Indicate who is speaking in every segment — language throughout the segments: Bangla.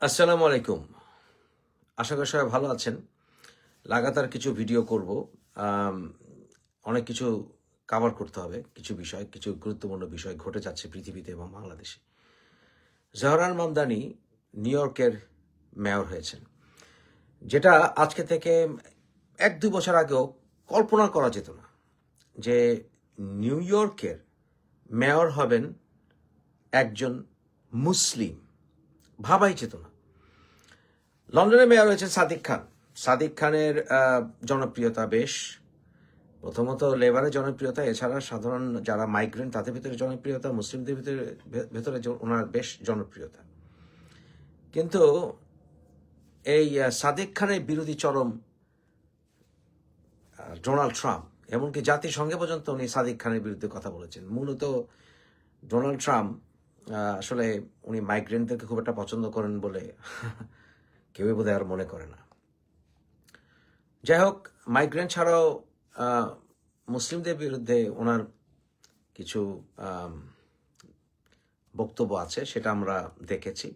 Speaker 1: আসসালামু আলাইকুম। আশা করি সবাই ভালো আছেন। লাগাতার কিছু ভিডিও করব। আম অনেক কিছু কভার করতে হবে। কিছু গুরুত্বপূর্ণ বিষয় ঘটে যাচ্ছে পৃথিবীতে এবং বাংলাদেশে। জহরান মামদানি নিউ ইয়র্কের মেয়র হয়েছেন। যেটা আজকে থেকে ১-২ বছর আগেও কল্পনা করা যেত না যে নিউ ইয়র্কের মেয়র হবেন একজন মুসলিম। ভাবাই যেত না। লন্ডনের মেয়র হয়েছেন সাদিক খান। সাদিক খানের জনপ্রিয়তা বেশ। প্রথমত লেবারের জনপ্রিয়তা, এছাড়া সাধারণ যারা মাইগ্রেন্ট তাদের ভিতরে জনপ্রিয়তা, মুসলিমদের ভেতরে ওনার বেশ জনপ্রিয়তা। কিন্তু এই সাদিক খানের বিরোধী চরম ডোনাল্ড ট্রাম্প, এমনকি জাতিসংঘে পর্যন্ত উনি সাদিক খানের বিরুদ্ধে কথা বলেছেন। মূলত ডোনাল্ড ট্রাম্প আসলে উনি মাইগ্রেন্টদেরকে খুব একটা পছন্দ করেন বলে কেউই বোধহয় আর মনে করে না। যাই হোক, মাইগ্রেন্ট ছাড়াও মুসলিমদের বিরুদ্ধে ওনার কিছু বক্তব্য আছে, সেটা আমরা দেখেছি।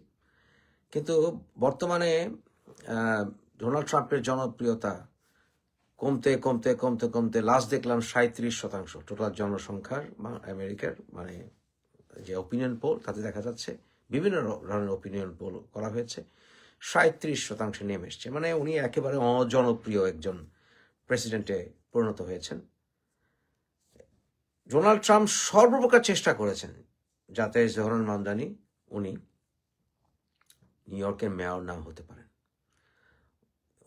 Speaker 1: কিন্তু বর্তমানে ডোনাল্ড ট্রাম্পের জনপ্রিয়তা কমতে কমতে কমতে কমতে লাস্ট দেখলাম 37% টোটাল জনসংখ্যার আমেরিকার, মানে যে ওপিনিয়ন পোল তাতে দেখা যাচ্ছে, বিভিন্ন ধরনের ওপিনিয়ন পোল করা হয়েছে, 37% নেমে এসছে। মানে উনি একেবারে অজনপ্রিয় একজন প্রেসিডেন্টে পরিণত হয়েছেন। ডোনাল্ড ট্রাম্প সর্বপ্রকার চেষ্টা করেছেন যাতে জহরান মামদানি উনি নিউ ইয়র্কের মেয়র না হতে পারেন।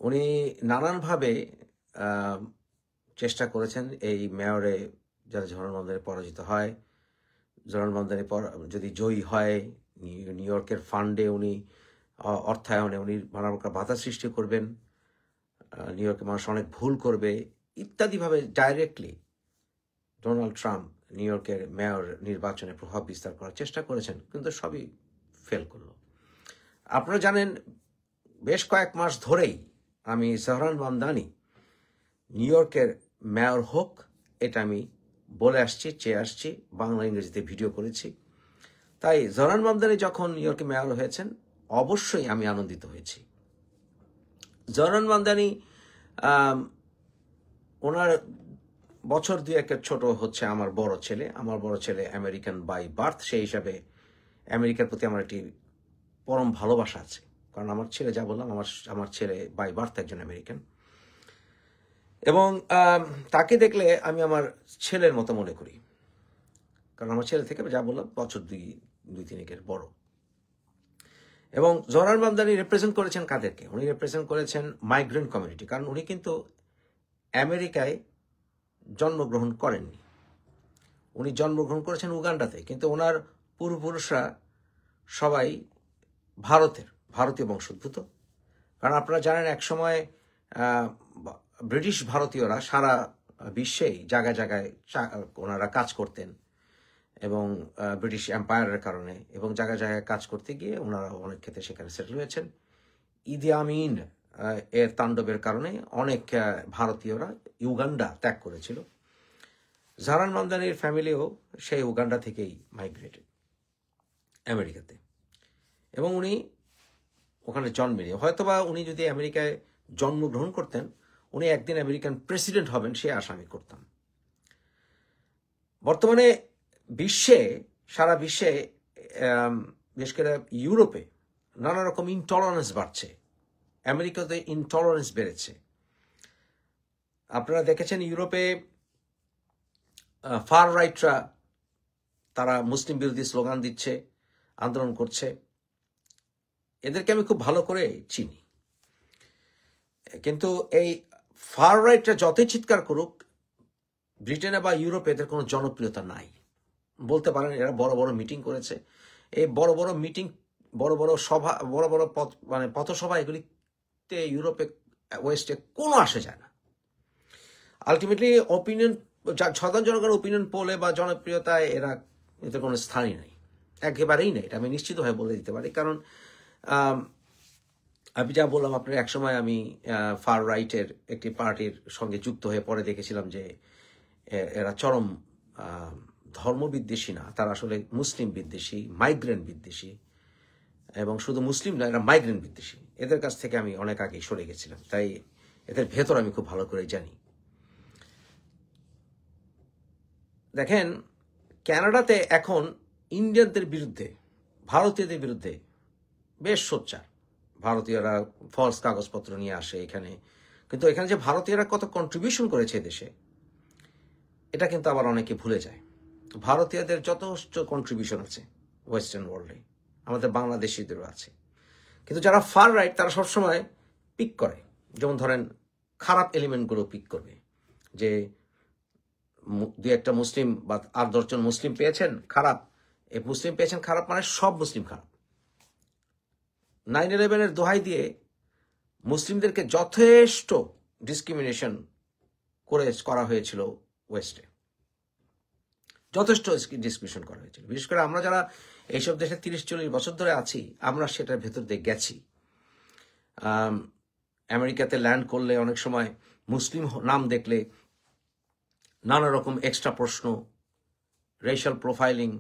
Speaker 1: উনি নানানভাবে চেষ্টা করেছেন এই মেয়রে যাতে জহরান মামদানি পরাজিত হয়। জহরান মামদানি যদি জয়ী হয়, নিউ ইয়র্কের ফান্ডে উনি অর্থায়নে উনি নানা প্রকার বাধা সৃষ্টি করবেন, নিউ ইয়র্কের মানুষ অনেক ভুল করবে ইত্যাদিভাবে ডাইরেক্টলি ডোনাল্ড ট্রাম্প নিউ ইয়র্কের মেয়র নির্বাচনে প্রভাব বিস্তার করার চেষ্টা করেছেন, কিন্তু সবই ফেল করল। আপনারা জানেন, বেশ কয়েক মাস ধরেই আমি জহরান মামদানি নিউ ইয়র্কের মেয়র হোক এটা আমি বলে আসছি, চেয়ে আসছি, বাংলা ইংরেজিতে ভিডিও করেছি। তাই জহরান মামদানি যখন নিউ ইয়র্কে মেয়র হয়েছেন অবশ্যই আমি আনন্দিত হয়েছি। জহরান মামদানি ওনার বছর 2-1 ছোট হচ্ছে আমার বড় ছেলে। আমার বড় ছেলে আমেরিকান বাই বার্থ, সেই হিসাবে আমেরিকার প্রতি আমার একটি পরম ভালোবাসা আছে। কারণ আমার ছেলে, যা বললাম, আমার ছেলে বাই বার্থ একজন আমেরিকান, এবং তাকে দেখলে আমি আমার ছেলের মতো মনে করি। কারণ আমার ছেলে থেকে, যা বললাম, বছর 2-3 বড়। এবং জহরান মামদানি রিপ্রেজেন্ট করেছেন কাদেরকে? উনি রিপ্রেজেন্ট করেছেন মাইগ্রেন্ট কমিউনিটি। কারণ উনি কিন্তু আমেরিকায় জন্মগ্রহণ করেননি, উনি জন্মগ্রহণ করেছেন উগান্ডাতে, কিন্তু ওনার পূর্বপুরুষরা সবাই ভারতীয় বংশোদ্ভূত। কারণ আপনারা জানেন, একসময় ব্রিটিশ ভারতীয়রা সারা বিশ্বেই জায়গায় জায়গায় ওনারা কাজ করতেন, এবং ব্রিটিশ এম্পায়ারের কারণে, এবং জায়গায় জায়গায় কাজ করতে গিয়ে ওনারা অনেক ক্ষেত্রে সেখানে সেটেল হয়েছেন। ইদি আমিন এর তাণ্ডবের কারণে অনেক ভারতীয়রা ইউগান্ডা ত্যাগ করেছিল। জহরান মামদানির ফ্যামিলিও সেই উগান্ডা থেকেই মাইগ্রেটেড আমেরিকাতে, এবং উনি ওখানে জন্মেনি। হয়তোবা উনি যদি আমেরিকায় জন্মগ্রহণ করতেন, উনি একদিন আমেরিকান প্রেসিডেন্ট হবেন সে আশা আমি করতাম। বর্তমানে সারা বিশ্বে, বিশেষ করে ইউরোপে নানা রকম ইনটলারেন্স বাড়ছে। আমেরিকাতে ইনটলারেন্স বেড়েছে। আপনারা দেখেছেন, ইউরোপে ফার রাইটরা তারা মুসলিম বিরোধী স্লোগান দিচ্ছে, আন্দোলন করছে। এদেরকে আমি খুব ভালো করে চিনি, কিন্তু এই ফার রাইটরা যতই চিৎকার করুক, ব্রিটেনে বা ইউরোপে এদের কোনো জনপ্রিয়তা নাই। বলতে পারেন এরা বড় বড় মিটিং করেছে, এই বড় বড় মিটিং, বড় বড় সভা, বড় বড় পথসভা, এগুলিতে ইউরোপে, ওয়েস্টে কোনো আসে যায় না। আলটিমেটলি ওপিনিয়ন, সাধারণ জনগণের ওপিনিয়ন পোলে বা জনপ্রিয়তায় এদের কোনো স্থানই নেই, একেবারেই নেই। এটা আমি নিশ্চিতভাবে বলে দিতে পারি। কারণ আমি যা বললাম, আপনার একসময় আমি ফার রাইটের একটি পার্টির সঙ্গে যুক্ত হয়ে পরে দেখেছিলাম যে এরা চরম ধর্মবিদ্বেষী না, তারা আসলে মুসলিম বিদ্বেষী, মাইগ্রেন্ট বিদ্বেষী, এবং শুধু মুসলিম না, এরা মাইগ্রেন্ট বিদ্বেষী। এদের কাছ থেকে আমি অনেক আগেই সরে গেছিলাম, তাই এদের ভেতর আমি খুব ভালো করে জানি। দেখেন, কানাডাতে এখন ইন্ডিয়ানদের বিরুদ্ধে, ভারতীয়দের বিরুদ্ধে বেশ সোচ্চার। ভারতীয়রা ফলস কাগজপত্র নিয়ে আসে এখানে, কিন্তু এখানে যে ভারতীয়রা কত কন্ট্রিবিউশন করেছে দেশে, এটা কিন্তু আবার অনেকে ভুলে যায়। ভারতীয়দের যথেষ্ট কন্ট্রিবিউশন আছে ওয়েস্টার্ন ওয়ার্ল্ডে, আমাদের বাংলাদেশিদেরও আছে। কিন্তু যারা ফার রাইট তারা সবসময় পিক করে, যেমন ধরেন খারাপ এলিমেন্টগুলো পিক করবে, যে দুই একটা মুসলিম বা 8-10 জন মুসলিম পেয়েছেন খারাপ, এই মুসলিম পেয়েছেন খারাপ মানে সব মুসলিম খারাপ। 9/11-এর দোহাই দিয়ে মুসলিমদেরকে যথেষ্ট ডিসক্রিমিনেশন করা হয়েছিল ওয়েস্টে, যথেষ্ট ডিসক্রিমিনেশন করা হয়েছিল। বিশেষ করে আমরা যারা এইসব দেশে 30-40 বছর ধরে আছি, আমরা সেটার ভেতর দিয়ে গেছি। আমেরিকাতে ল্যান্ড করলে অনেক সময় মুসলিম নাম দেখলে নানা রকম এক্সট্রা প্রশ্ন, রেশাল প্রোফাইলিং,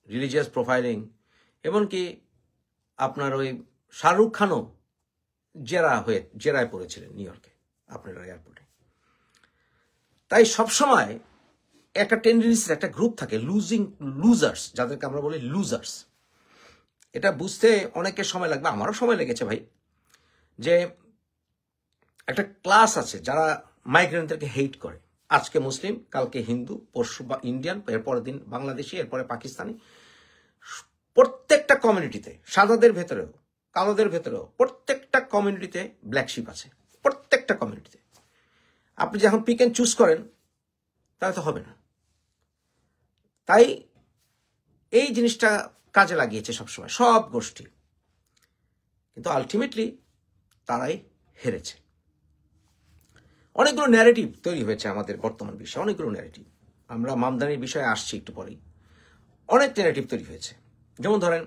Speaker 1: রিলিজিয়াস প্রোফাইলিং, এমনকি আপনার ওই শাহরুখ খানও জেরায় পড়েছিলেন নিউ ইয়র্কে আপনার এয়ারপোর্টে। তাই সবসময় একটা টেন্ডেন্সি, একটা গ্রুপ থাকে লুজার্স, যাদেরকে আমরা বলি লুজার্স। এটা বুঝতে অনেকের সময় লাগবে, আমারও সময় লেগেছে ভাই, যে একটা ক্লাস আছে যারা মাইগ্রেন্টদেরকে হেট করে। আজকে মুসলিম, কালকে হিন্দু, পরশু বা ইন্ডিয়ান, এরপরের দিন বাংলাদেশি, এরপরে পাকিস্তানি। প্রত্যেকটা কমিউনিটিতে, সাদাদের ভেতরেও কালোদের ভেতরেও প্রত্যেকটা কমিউনিটিতে ব্ল্যাক শিপ আছে, প্রত্যেকটা কমিউনিটিতে। আপনি যখন পিক অ্যান্ড চুজ করেন তাহলে তো হবে না। তাই এই জিনিসটা কাজে লাগিয়েছে সবসময় সব গোষ্ঠী, কিন্তু আলটিমেটলি তারাই হেরেছে। অনেকগুলো ন্যারেটিভ তৈরি হয়েছে আমাদের বর্তমান বিশ্বে, অনেকগুলো ন্যারেটিভ। আমরা মামদানির বিষয়ে আসছি একটু পরেই। অনেক ন্যারেটিভ তৈরি হয়েছে, যেমন ধরেন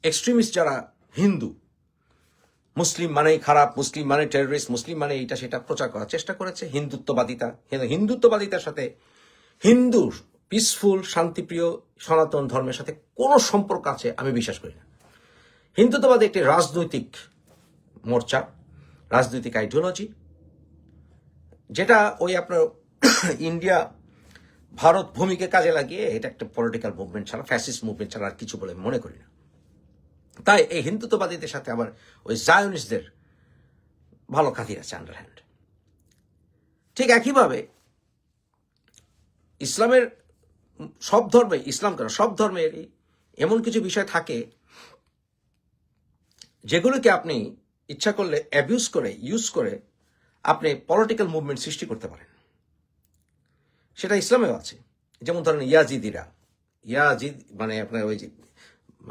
Speaker 1: এক্সট্রিমিস্ট যারা হিন্দু, মুসলিম মানেই খারাপ, মুসলিম মানে টেররিস্ট, মুসলিম মানে এইটা সেটা প্রচার করার চেষ্টা করেছে। হিন্দুত্ববাদিতার সাথে, হিন্দু পিসফুল শান্তিপ্রিয় সনাতন ধর্মের সাথে কোনো সম্পর্ক আছে আমি বিশ্বাস করি না। হিন্দুত্ববাদ একটি রাজনৈতিক মোর্চা, রাজনৈতিক আইডিওলজি, যেটা ওই আপনার ইন্ডিয়া ভারত ভূমিকে কাজে লাগিয়ে এটা একটা পলিটিক্যাল মুভমেন্ট ছাড়া, ফ্যাসিস্ট মুভমেন্ট ছাড়া আর কিছু বলে মনে করি না। তাই এই হিন্দুত্ববাদীদের সাথে আবার ওই জায়নিস্টদের ভালো খাতির আছে, আন্ডারহ্যান্ড। ঠিক একইভাবে ইসলামের সব ধর্মে, ইসলাম কেন সব ধর্মেরই এমন কিছু বিষয় থাকে যেগুলোকে আপনি ইচ্ছা করলে অ্যাবিউজ করে, ইউজ করে আপনি পলিটিক্যাল মুভমেন্ট সৃষ্টি করতে পারেন। সেটা ইসলামেও আছে। যেমন ধরেন ইয়াজিদিরা, ইয়াজিদ মানে আপনার ওই যে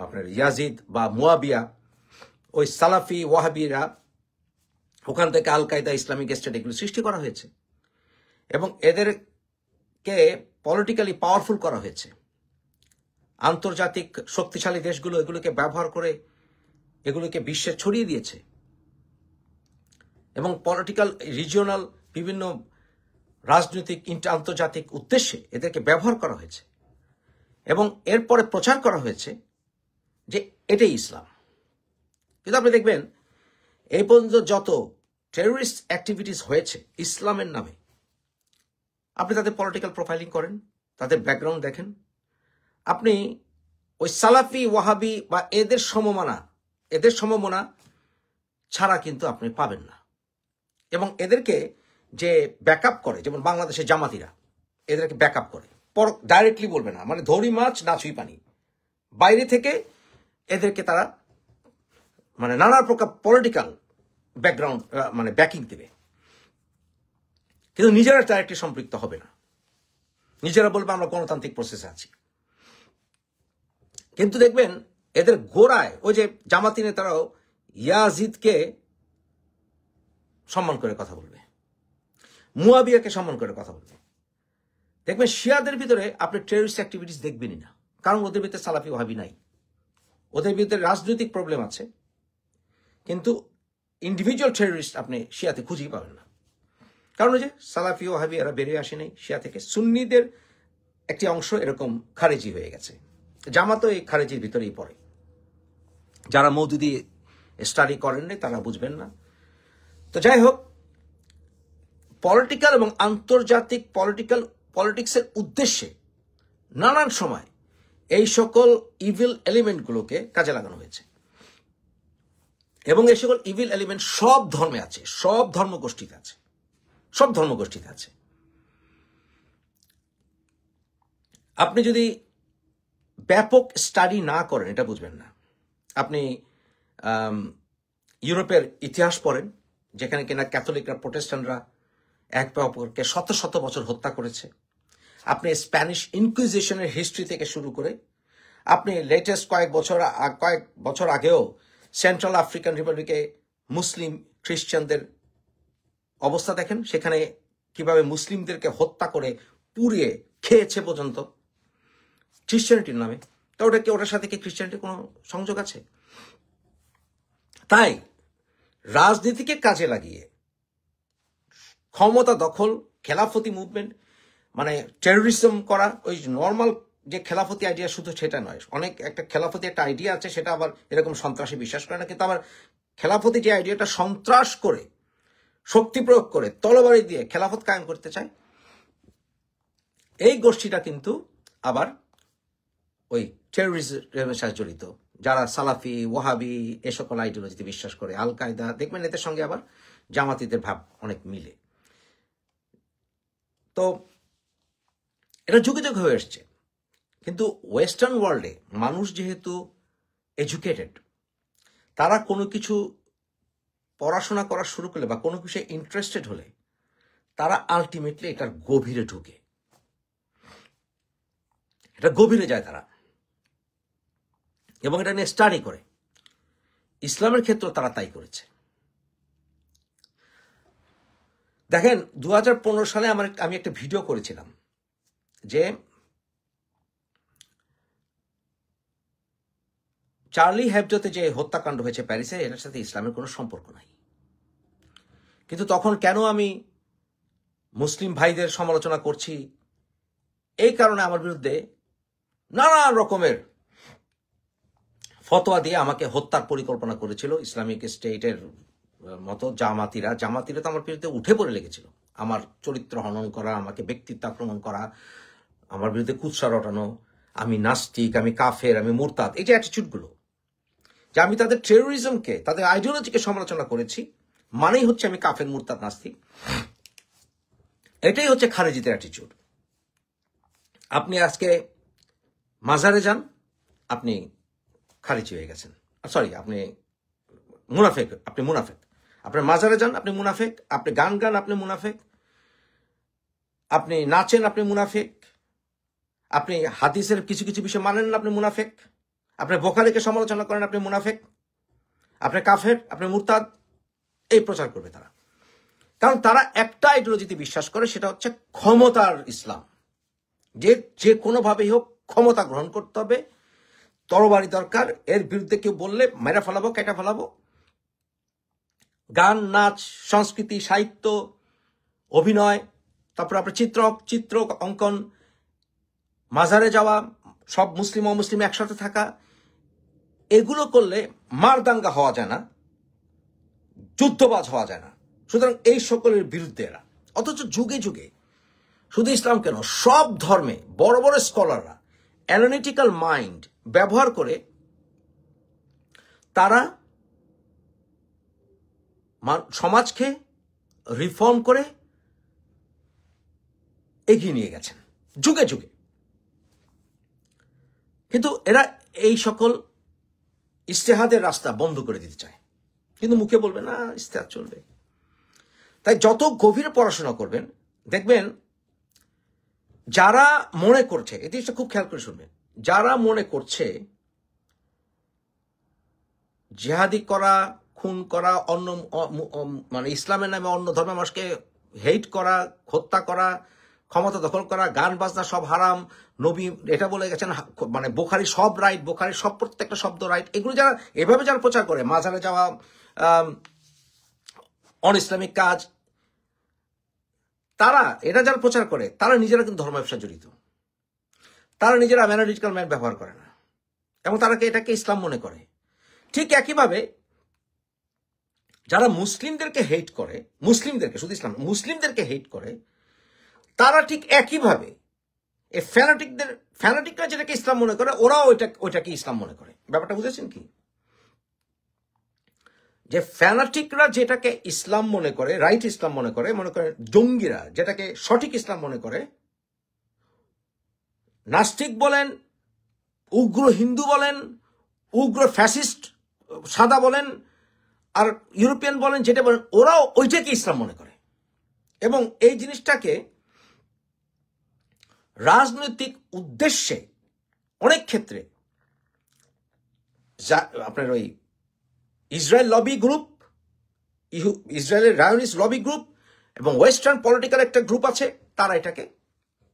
Speaker 1: আপনার ইয়াজিদ বা মুয়াবিয়া, ওই সালাফি ওয়াহাবিরা, ওখান থেকে আল কায়দা, ইসলামিক স্টেট এগুলো সৃষ্টি করা হয়েছে এবং এদেরকে পলিটিক্যালি পাওয়ারফুল করা হয়েছে। আন্তর্জাতিক শক্তিশালী দেশগুলো এগুলোকে ব্যবহার করে এগুলোকে বিশ্বে ছড়িয়ে দিয়েছে এবং পলিটিক্যাল রিজিওনাল বিভিন্ন রাজনৈতিক আন্তর্জাতিক উদ্দেশ্যে এদেরকে ব্যবহার করা হয়েছে এবং এরপরে প্রচার করা হয়েছে যে এটাই ইসলাম। কিন্তু আপনি দেখবেন এই পর্যন্ত যত টেররিস্ট অ্যাক্টিভিটিস হয়েছে ইসলামের নামে, আপনি তাদের পলিটিক্যাল প্রোফাইলিং করেন, তাদের ব্যাকগ্রাউন্ড দেখেন, আপনি ওই সালাফি ওয়াহাবি বা এদের সমমনা ছাড়া কিন্তু আপনি পাবেন না। এবং এদেরকে যে ব্যাকআপ করে, যেমন বাংলাদেশের জামাতিরা এদেরকে ব্যাকআপ করে, ডাইরেক্টলি বলবে না, মানে ধরি মাছ না ছুঁই পানি, বাইরে থেকে এদেরকে তারা মানে নানা প্রকার পলিটিক্যাল ব্যাকগ্রাউন্ড মানে ব্যাকিং দেবে, কিন্তু নিজেরা ডাইরেক্টলি সম্পৃক্ত হবে না। নিজেরা বলবে আমরা গণতান্ত্রিক প্রসেসে আছি। কিন্তু দেখবেন এদের গোড়ায় ওই যে জামাতি নেতারাও ইয়াজিদকে সম্মান করে কথা বলবে, মুয়াবিয়াকে সম্মান করে কথা বলবে। দেখবেন শিয়াদের ভিতরে আপনি টেররিস্ট অ্যাক্টিভিটিস দেখবেনই না, কারণ ওদের ভিতরে সালাফি ওয়াহাবি নাই। ওদের ভিতরে রাজনৈতিক প্রবলেম আছে, কিন্তু ইন্ডিভিজুয়াল টেররিস্ট আপনি শিয়াতে খুঁজেই পাবেন না। কারণ ওই যে সালাফি ওয়াহাবি এরা বেরিয়ে আসে নাই শিয়া থেকে, সুন্নিদের একটি অংশ এরকম খারেজি হয়ে গেছে। জামাতও এই খারেজির ভিতরেই পড়ে। যারা মওদুদি স্টাডি করেননি তারা বুঝবেন না। তো যাই হোক, পলিটিক্যাল এবং আন্তর্জাতিক পলিটিক্সের উদ্দেশ্যে নানান সময় এই সকল ইভিল এলিমেন্টগুলোকে কাজে লাগানো হয়েছে, এবং এই সকল ইভিল এলিমেন্ট সব ধর্মে আছে, সব ধর্মগোষ্ঠীতে আছে, সব ধর্মগোষ্ঠীতে আছে। আপনি যদি ব্যাপক স্টাডি না করেন এটা বুঝবেন না। আপনি ইউরোপের ইতিহাস পড়েন, যেখানে কিনা ক্যাথলিকরা প্রোটেস্ট্যান্টরা এক অপরকে শত শত বছর হত্যা করেছে। আপনি স্প্যানিশ ইনকুইজিশনের হিস্ট্রি থেকে শুরু করে আপনি লেটেস্ট কয়েক বছর আগেও সেন্ট্রাল আফ্রিকান রিপাবলিকে মুসলিম খ্রিস্টানদের অবস্থা দেখেন, সেখানে কিভাবে মুসলিমদেরকে হত্যা করে পুড়িয়ে খেয়েছে পর্যন্ত খ্রিস্টানিটির নামে। তো ওটার সাথে কি খ্রিস্টানিটির কোনো সংযোগ আছে? তাই রাজনীতিকে কাজে লাগিয়ে ক্ষমতা দখল, খেলাফতি মুভমেন্ট, মানে টেরোরিজম করা, ওই নর্মাল যে খেলাফতি আইডিয়া শুধু সেটা নয়, অনেক একটা খেলাফতি একটা আইডিয়া আছে, সেটা আবার এরকম সন্ত্রাসী বিশ্বাস করে না, কিন্তু আবার খেলাফতি যে আইডিয়াটা সন্ত্রাস করে, শক্তি প্রয়োগ করে, তলবারি দিয়ে খেলাফত কায়েম করতে চায়, এই গোষ্ঠীটা কিন্তু আবার ওই টেরোরিজমের সাথে জড়িত। যারা সালাফি, ওয়াহাবি এ সকল আইডিওলজিতে বিশ্বাস করে, আল কায়দা, দেখবেন এদের সঙ্গে আবার জামাতিদের ভাব অনেক মিলে। তো এটা যুগে যুগে হয়ে এসছে। কিন্তু ওয়েস্টার্ন ওয়ার্ল্ডে মানুষ যেহেতু এডুকেটেড, তারা কোনো কিছু পড়াশোনা করা শুরু করলে বা কোনো কিছু ইন্টারেস্টেড হলে তারা আলটিমেটলি এটার গভীরে ঢুকে, এটা গভীরে যায় তারা, এবং এটা নিয়ে স্টাডি করে। ইসলামের ক্ষেত্রে তারা তাই করেছে। দেখেন 2015 সালে আমি একটা ভিডিও করেছিলাম যে চার্লি হেবডোতে যে হত্যাকাণ্ড হয়েছে প্যারিসে, এটার সাথে ইসলামের কোনো সম্পর্ক নাই। কিন্তু তখন কেন আমি মুসলিম ভাইদের সমালোচনা করছি? এই কারণে আমার বিরুদ্ধে নানা রকমের ফতোয়া দিয়ে আমাকে হত্যার পরিকল্পনা করেছিল ইসলামিক স্টেটের মতো জামাতিরা তো আমার বিরুদ্ধে উঠে পড়ে লেগেছিল। আমার চরিত্র হনন করা, আমাকে ব্যক্তিত্ব আক্রমণ করা, আমার বিরুদ্ধে কুৎসা রটানো, আমি নাস্তিক, আমি কাফের, আমি মুরতাদ, এই যে অ্যাটিটিউডগুলো, যে আমি তাদের টেরোরিজমকে, তাদের আইডিওলজিকে সমালোচনা করেছি, মানেই হচ্ছে আমি কাফের, মুরতাদ, নাস্তিক। এটাই হচ্ছে খারেজিদের অ্যাটিটিউড। আপনি আজকে মাজারে যান, আপনি খারিজি হয়ে গেছেন, সরি আপনি মুনাফেক, আপনি মাজারে যান, আপনি মুনাফেক, আপনি গান গান, আপনি মুনাফেক, আপনি নাচেন, আপনি মুনাফেক, আপনি হাদিসের কিছু কিছু বিষয় মানেন না, আপনি মুনাফেক, আপনি বোখারিকে সমালোচনা করেন, আপনি মুনাফেক, আপনি কাফের, আপনি মুরতাদ, এই প্রচার করবে তারা। কারণ তারা একটা আইডিওলজিতে বিশ্বাস করে, সেটা হচ্ছে ক্ষমতার ইসলাম, যে কোনোভাবেই হোক ক্ষমতা গ্রহণ করতে হবে, তরবারি দরকার, এর বিরুদ্ধে কেউ বললে মেরা ফেলাবো, কেটা ফেলাবো। গান, নাচ, সংস্কৃতি, সাহিত্য, অভিনয়, তারপর আপনার চিত্র অঙ্কন, মাজারে যাওয়া, সব মুসলিম অমুসলিম একসাথে থাকা, এগুলো করলে মারদাঙ্গা হওয়া যায় না, যুদ্ধবাজ হওয়া যায় না। সুতরাং এই সকলের বিরুদ্ধে এরা। অথচ যুগে যুগে শুধু ইসলাম কেন, সব ধর্মে বড় বড় স্কলাররা অ্যানালিটিক্যাল মাইন্ড ব্যবহার করে তারা সমাজকে রিফর্ম করে এগিয়ে নিয়ে গেছেন যুগে যুগে। কিন্তু এরা এই সকল ইস্তেহাদের রাস্তা বন্ধ করে দিতে চায়, কিন্তু মুখে বলবে না ইস্তেহাদ চলবে। তাই যত গভীরে পড়াশোনা করবেন, দেখবেন যারা মনে করছে, এই জিনিসটা খুব খেয়াল করে শুনবেন, যারা মনে করছে জিহাদি করা, খুন করা, অন্য মানে ইসলামের নামে অন্য ধর্মের মানুষকে হেট করা, হত্যা করা, ক্ষমতা দখল করা, গান বাজনা সব হারাম, নবী এটা বলে গেছেন, মানে বোখারি সব রাইট, বোখারির সব প্রত্যেকটা শব্দ রাইট, এগুলো যারা এভাবে যারা প্রচার করে, মাজারে যাওয়া, অন ইসলামিক কাজ, তারা এটা যারা প্রচার করে, তারা নিজেরা কিন্তু ধর্ম ব্যবসা জড়িত। তারা নিজেরা অ্যানালিটিক্যাল মাইন্ড ব্যবহার করে না। এবং তারা এটাকে ইসলাম মনে করে। ঠিক একইভাবে যারা মুসলিমদেরকে হেট করে, মুসলিমদেরকে, শুধু ইসলাম, মুসলিমদেরকে হেট করে, তারা ঠিক একইভাবে এই ফ্যানাটিকরা যেটাকে ইসলাম মনে করে, ওরাও ওইটাকে ইসলাম মনে করে। ব্যাপারটা বুঝেছেন কি? যে ফ্যানাটিকরা যেটাকে ইসলাম মনে করে, রাইট ইসলাম মনে করে, মনে করেন জঙ্গিরা যেটাকে সঠিক ইসলাম মনে করে, নাস্তিক বলেন, উগ্র হিন্দু বলেন, উগ্র ফ্যাসিস্ট সাদা বলেন, আর ইউরোপিয়ান বলেন, যেটা বলেন, ওরাও ওইটাকে ইসলাম মনে করে। এবং এই জিনিসটাকে রাজনৈতিক উদ্দেশ্যে অনেক ক্ষেত্রে আপনার ওই ইসরায়েল লবি গ্রুপ, ইসরায়েলের রায়নিস্ট লবি গ্রুপ এবং ওয়েস্টার্ন পলিটিক্যাল একটা গ্রুপ আছে, তারা এটাকে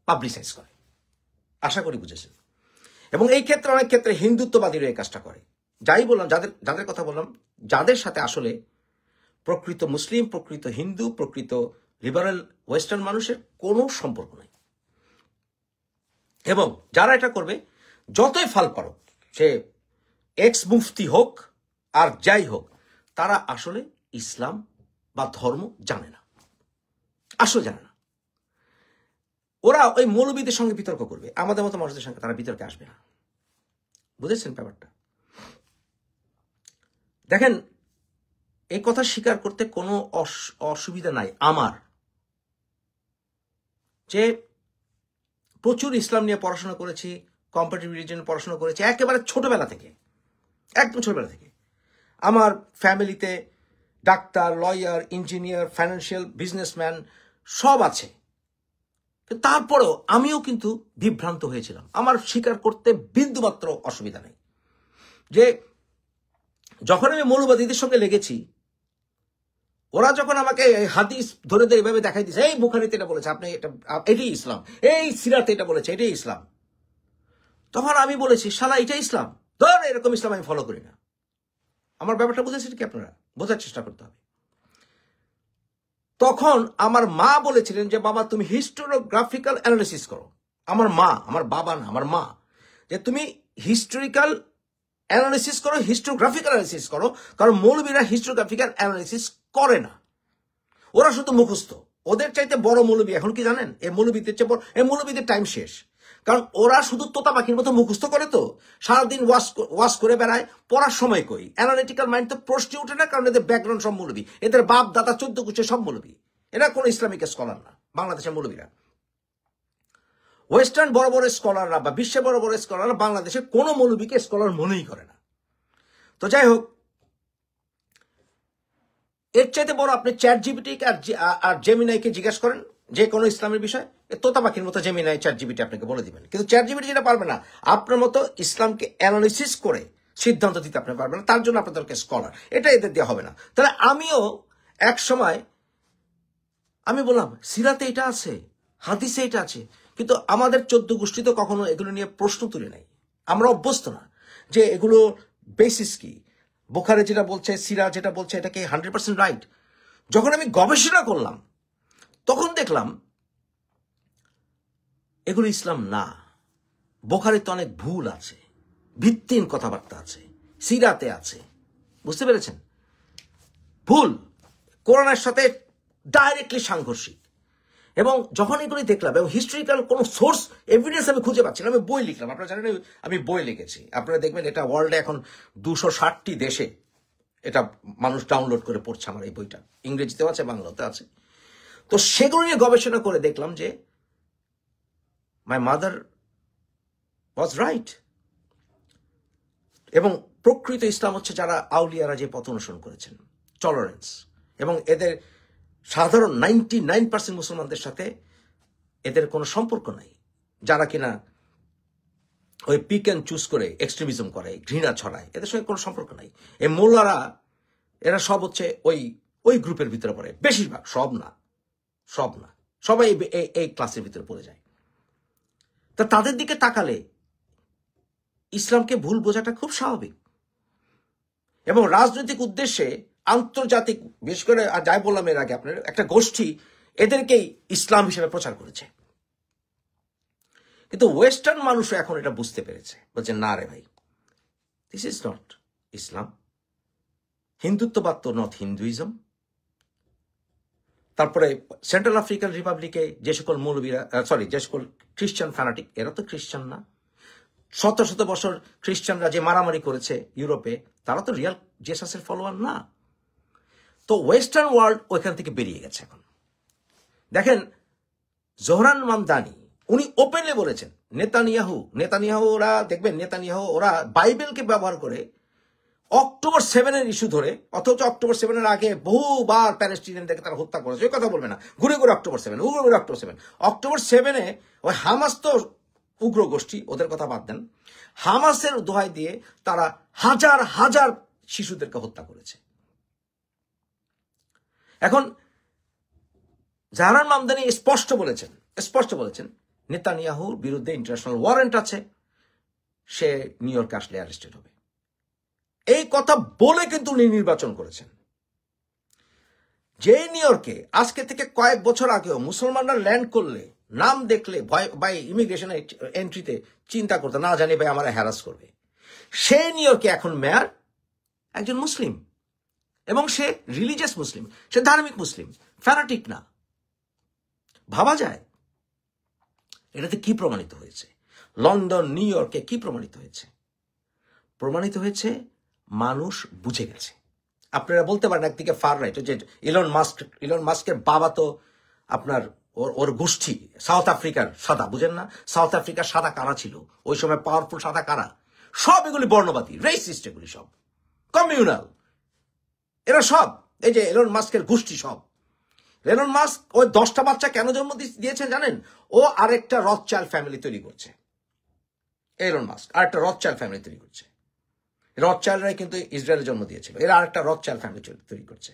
Speaker 1: পাবলিসাইজ করে। আশা করি বুঝেছেন। এবং এই ক্ষেত্রে অনেক ক্ষেত্রে হিন্দুত্ববাদীরা এই কাজটা করে। যাই বললাম, যাদের কথা বললাম, যাদের সাথে আসলে প্রকৃত মুসলিম, প্রকৃত হিন্দু, প্রকৃত লিবারেল ওয়েস্টার্ন মানুষের কোনো সম্পর্ক নেই। এবং যারা এটা করবে, যতই ফাল পারো, সে এক্স মুফতি হোক আর যাই হোক, তারা আসলে ইসলাম বা ধর্ম জানে না, আসলে জানে না। ওরা ওই মৌলবীদের সঙ্গে বিতর্ক করবে, আমাদের মতো মানুষদের সঙ্গে তারা বিতর্কে আসবে না। বুঝেছেন ব্যাপারটা? দেখেন, এই কথা স্বীকার করতে কোনো অসুবিধা নাই আমার, যে প্রচুর ইসলাম নিয়ে পড়াশোনা করেছি, কম্পারেটিভ রিলিজিয়ন পড়াশোনা করেছি একেবারে ছোটবেলা থেকে, একদম ছোটবেলা থেকে। আমার ফ্যামিলিতে doctor, lawyer, engineer, financial, businessman সব আছে। তারপরেও আমিও কিন্তু বিভ্রান্ত হয়েছিলাম। আমার স্বীকার করতে বিন্দুমাত্র অসুবিধা নেই যে যখন আমি মৌলবাদীদের সঙ্গে লেগেছি, ওরা যখন আমাকে হাদিস ধরে ধরে এভাবে দেখাই দিচ্ছে, এই বুখারীতে এটা বলেছে, আপনি এটাই ইসলাম, এই সিরাতে এটা বলেছে, এটাই ইসলাম, তখন আমি বলেছি, শালা এটা ইসলাম, ধর এরকম ইসলাম আমি ফলো করি না। আমার ব্যাপারটা বুঝেছেন কি? আপনারা বোঝার চেষ্টা করতে হবে। তখন আমার মা বলেছিলেন যে বাবা তুমি হিস্টোগ্রাফিক্যাল অ্যানালিসিস করো। আমার মা, আমার বাবা না, আমার মা, যে তুমি হিস্টোরিক্যাল অ্যানালিসিস করো, হিস্টোগ্রাফিক্যাল অ্যানালিসিস করো, কারণ মৌলবীরা হিস্টোগ্রাফিক্যাল অ্যানালিসিস করে না, ওরা শুধু মুখস্থ। ওদের চাইতে বড় মৌলবী এখন কি জানেন? এই মৌলবীদের চেয়ে বড়, এই মৌলবীদের টাইম শেষ। কারণ ওরা শুধু তোতা পাখির মতো মুখস্থ করে, তো সারাদিন ওয়াশ করে বেড়ায়, পড়ার সময় কই। অ্যানালিটিক্যাল মাইন্ড তো প্রশ্নই উঠে না, কারণ এদের ব্যাকগ্রাউন্ড সব মৌলবী, এদের বাপ দাদা 14 কুচে সব মৌলবী। এরা কোনো ইসলামিক স্কলার না, বাংলাদেশের মৌলবীরা। ওয়েস্টার্ন বড় বড় স্কলাররা বা বিশ্বে বড় বড় স্কলাররা বাংলাদেশের কোনো মৌলবীকে স্কলার মনেই করে না। তো যাই হোক, এর চাইতে বড় আপনি চ্যাট জিপিটিকে আর জেমিনাইকে জিজ্ঞেস করেন যে কোনো ইসলামের বিষয়, তোতা পাখির মতো জেমিনাই চ্যাট জিপিটি আপনাকে বলে দিবেন। কিন্তু চ্যাট জিপিটি যেটা পারবে না, আপনার মতো ইসলামকে অ্যানালিসিস করে সিদ্ধান্ত দিতে আপনি পারবেন না, তার জন্য আপনাদেরকে স্কলার, এটা এদের দেওয়া হবে না। তাহলে আমিও এক সময় আমি বললাম সিরাতে এটা আছে, হাদিসে এটা আছে, কিন্তু আমাদের 14 গোষ্ঠী তো কখনো এগুলো নিয়ে প্রশ্ন তুলে নাই। আমরা অভ্যস্ত না যে এগুলো বেসিস কি, বুখারী যেটা বলছে, সিরা যেটা বলছে, এটা কি 100% রাইট। যখন আমি গবেষণা করলাম, তখন দেখলাম এগুলো ইসলাম না। বুখারীতে অনেক ভুল আছে, ভিত্তিহীন কথাবার্তা আছে, সিরাতে আছে, বুঝতে পেরেছেন? ভুল, কোরআনের সাথে ডাইরেক্টলি সাংঘর্ষিক। এবং যখন এগুলি দেখলাম, এবং হিস্ট্রিক্যাল কোনো সোর্স এভিডেন্স আমি খুঁজে পাচ্ছি না, আমি বই লিখলাম। আপনারা জানেন আমি বই লিখেছি, আপনারা দেখবেন এটা ওয়ার্ল্ডে এখন 260টি দেশে এটা মানুষ ডাউনলোড করে পড়ছে আমার এই বইটা, ইংরেজিতেও আছে, বাংলাতেও আছে। তো সেগুলো নিয়ে গবেষণা করে দেখলাম যে মাই মাদার ওয়াজ রাইট। এবং প্রকৃত ইসলাম হচ্ছে যারা আউলিয়ারা যে পথ অনুসরণ করেছেন, টলারেন্স, এবং এদের সাধারণ 99% মুসলমানদের সাথে এদের কোনো সম্পর্ক নাই, যারা কিনা ওই পিক অ্যান্ড চুজ করে এক্সট্রিমিজম করে, ঘৃণা ছড়ায়, এদের সঙ্গে কোনো সম্পর্ক নাই। এই মোল্লারা এরা সব হচ্ছে ওই গ্রুপের ভিতরে পড়ে, বেশিরভাগ, সব না, সবাই এই ক্লাসের ভিতরে পড়ে যায়। তা তাদের দিকে তাকালে ইসলামকে ভুল বোঝাটা খুব স্বাভাবিক। এবং রাজনৈতিক উদ্দেশ্যে আন্তর্জাতিক, বিশেষ করে আর যাই বললাম এর আগে, আপনার একটা গোষ্ঠী এদেরকেই ইসলাম হিসেবে প্রচার করেছে। কিন্তু ওয়েস্টার্ন মানুষও এখন এটা বুঝতে পেরেছে, বলছে না রে ভাই, দিস ইজ নট ইসলাম। হিন্দুত্ববাদ তো নট হিন্দুইজম। তারপরে সেন্ট্রাল আফ্রিকান রিপাবলিকে যে সকল মৌলবীরা, যে সকল খ্রিস্টান ফ্যানাটিক, এরা তো খ্রিস্টান না। শত শত বছর খ্রিস্টানরা যে মারামারি করেছে ইউরোপে, তারা তো রিয়াল জেসাসের ফলোয়ার না। তো ওয়েস্টার্ন ওয়ার্ল্ড ওইখান থেকে বেরিয়ে গেছে। এখন দেখেন জোহরান মামদানি উনি ওপেনলি বলেছেন নেতানিয়াহু ওরা দেখবেন, ওরা বাইবেলকে ব্যবহার করে অক্টোবর 7-এর ইস্যু ধরে, অথচ অক্টোবর 7-এর আগে বহুবার প্যালেস্টিনিয়ানদেরকে তারা হত্যা করেছে, ওই কথা বলবে না, ঘুরে ঘুরে অক্টোবর 7 অক্টোবর 7-এ ওই হামাস তো উগ্র গোষ্ঠী, ওদের কথা বাদ দেন, হামাসের দোহাই দিয়ে তারা হাজার হাজার শিশুদেরকে হত্যা করেছে। এখন জোহরান মামদানি স্পষ্ট বলেছেন নেতানিয়াহুর বিরুদ্ধে ইন্টারন্যাশনাল ওয়ারেন্ট আছে, সে নিউ ইয়র্কে আসলে অ্যারেস্টেড হবে। এই কথা বলে কিন্তু উনি নির্বাচন করেছেন। যে নিউ ইয়র্কে আজকে থেকে কয়েক বছর আগেও মুসলমানরা ল্যান্ড করলে নাম দেখলে ভয় বাই ইমিগ্রেশন এন্ট্রিতে চিন্তা করতে, না জানি ভাই আমার হ্যারাস করবে, সেই নিউ ইয়র্কে এখন মেয়র একজন মুসলিম, এবং সে রিলিজিয়াস মুসলিম, সে ধার্মিক মুসলিম, ফ্যানাটিক না। ভাবা যায় এটাতে কি প্রমাণিত হয়েছে? লন্ডন, নিউ ইয়র্কে কি প্রমাণিত হয়েছে? প্রমাণিত হয়েছে মানুষ বুঝে গেছে। আপনারা বলতে পারেন একদিকে ফার রাইট, যে ইলন মাস্কের বাবা তো আপনার ওর গোষ্ঠী সাউথ আফ্রিকার সাদা, বুঝেন না? সাউথ আফ্রিকার সাদা কারা ছিল ওই সময়, পাওয়ারফুল সাদা কারা, সব এগুলি বর্ণবাদী, রেসিস্ট, এগুলি সব কমিউনাল, এরা সব এই যে এলন মাস্কের গোষ্ঠী সব। এলন মাস্ক ওই 10টা বাচ্চা কেন জন্ম দিয়েছে জানেন? ও আরেকটা রথচাইল্ড ফ্যামিলি তৈরি করছে। এলন মাস্ক আরেকটা রথচাইল্ড ফ্যামিলি তৈরি করছে। রথচাইল্ডরাই কিন্তু ইসরায়েলে জন্ম দিয়েছিল, এরা আরেকটা রথচাইল্ড ফ্যামিলি তৈরি করছে।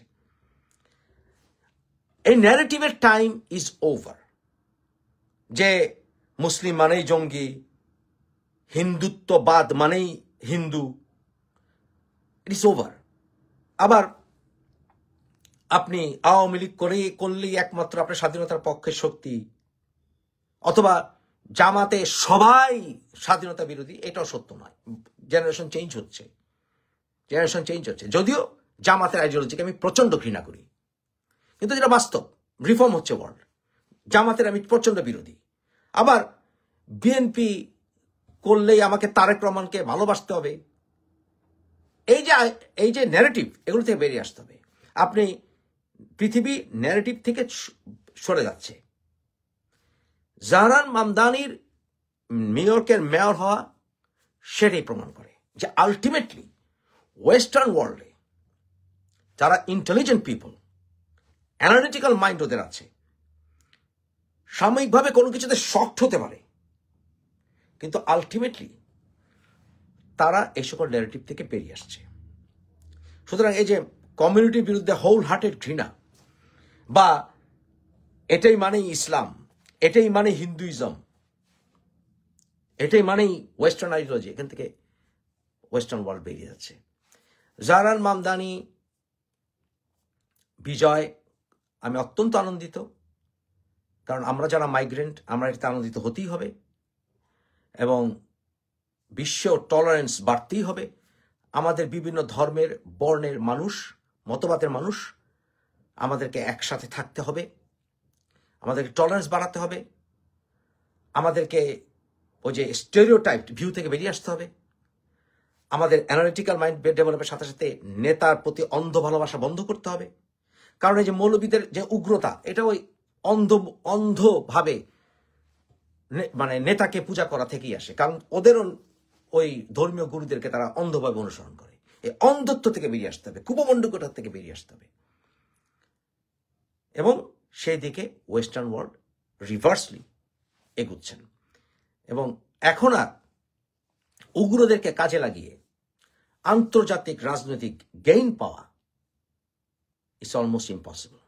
Speaker 1: এই ন্যারেটিভের টাইম ইজ ওভার, যে মুসলিম মানেই জঙ্গি, হিন্দুত্ববাদ মানেই হিন্দু, ইট ইজ ওভার। আবার আপনি আওয়ামী লীগ করলেই একমাত্র আপনার স্বাধীনতার পক্ষের শক্তি, অথবা জামাতে সবাই স্বাধীনতা বিরোধী, এটাও সত্য নয়। জেনারেশন চেঞ্জ হচ্ছে। যদিও জামাতের আইডিওলজিকে আমি প্রচন্ড ঘৃণা করি, কিন্তু যেটা বাস্তব, রিফর্ম হচ্ছে ওয়ার্ল্ড। জামাতের আমি প্রচন্ড বিরোধী। আবার বিএনপি করলেই আমাকে তারেক রহমানকে ভালোবাসতে হবে, এই যে ন্যারেটিভ, এগুলো থেকে বেরিয়ে আসতে হবে। আপনি পৃথিবী ন্যারেটিভ থেকে সরে যাচ্ছে। জোহরান মামদানির নিউ ইয়র্কের মেয়র হওয়া সেটাই প্রমাণ করে যে আলটিমেটলি ওয়েস্টার্ন ওয়ার্ল্ডে যারা ইন্টেলিজেন্ট পিপল, অ্যানালিটিক্যাল মাইন্ড ওদের আছে, সাময়িকভাবে কোনো কিছুতে শক্ট হতে পারে, কিন্তু আলটিমেটলি তারা এই সকল ন্যারেটিভ থেকে বেরিয়ে আসছে। সুতরাং এই যে কমিউনিটির বিরুদ্ধে হোল হার্টেড ঘৃণা, বা এটাই মানেই ইসলাম, এটাই মানে হিন্দুইজম, এটাই মানেই ওয়েস্টার্ন আইডিওলজি, এখান থেকে ওয়েস্টার্ন ওয়ার্ল্ড বেরিয়ে যাচ্ছে। জোহরান মামদানি বিজয় আমি অত্যন্ত আনন্দিত, কারণ আমরা যারা মাইগ্রেন্ট আমরা এটাতে আনন্দিত হতেই হবে, এবং বিশ্ব টলারেন্স বাড়তেই হবে। আমাদের বিভিন্ন ধর্মের, বর্ণের মানুষ, মতবাদের মানুষ, আমাদেরকে একসাথে থাকতে হবে, আমাদেরকে টলারেন্স বাড়াতে হবে, আমাদেরকে ওই যে স্টেরিওটাইপ ভিউ থেকে বেরিয়ে আসতে হবে, আমাদের অ্যানালিটিক্যাল মাইন্ড ডেভেলপের সাথে সাথে নেতার প্রতি অন্ধ ভালোবাসা বন্ধ করতে হবে। কারণ এই যে মৌলবীদের যে উগ্রতা, এটা ওই অন্ধভাবে মানে নেতাকে পূজা করা থেকেই আসে। কারণ ওদেরও ওই ধর্মীয় গুরুদেরকে তারা অন্ধভাবে অনুসরণ করে। এই অন্ধত্ব থেকে বেরিয়ে আসতে হবে, কুপমণ্ডকতা থেকে বেরিয়ে আসতে হবে, এবং সেই দিকে ওয়েস্টার্ন ওয়ার্ল্ড রিভার্সলি এগুচ্ছেন। এবং এখন আর উগ্রদেরকে কাজে লাগিয়ে আন্তর্জাতিক রাজনৈতিক গেইন পাওয়া ইটস অলমোস্ট ইম্পসিবল।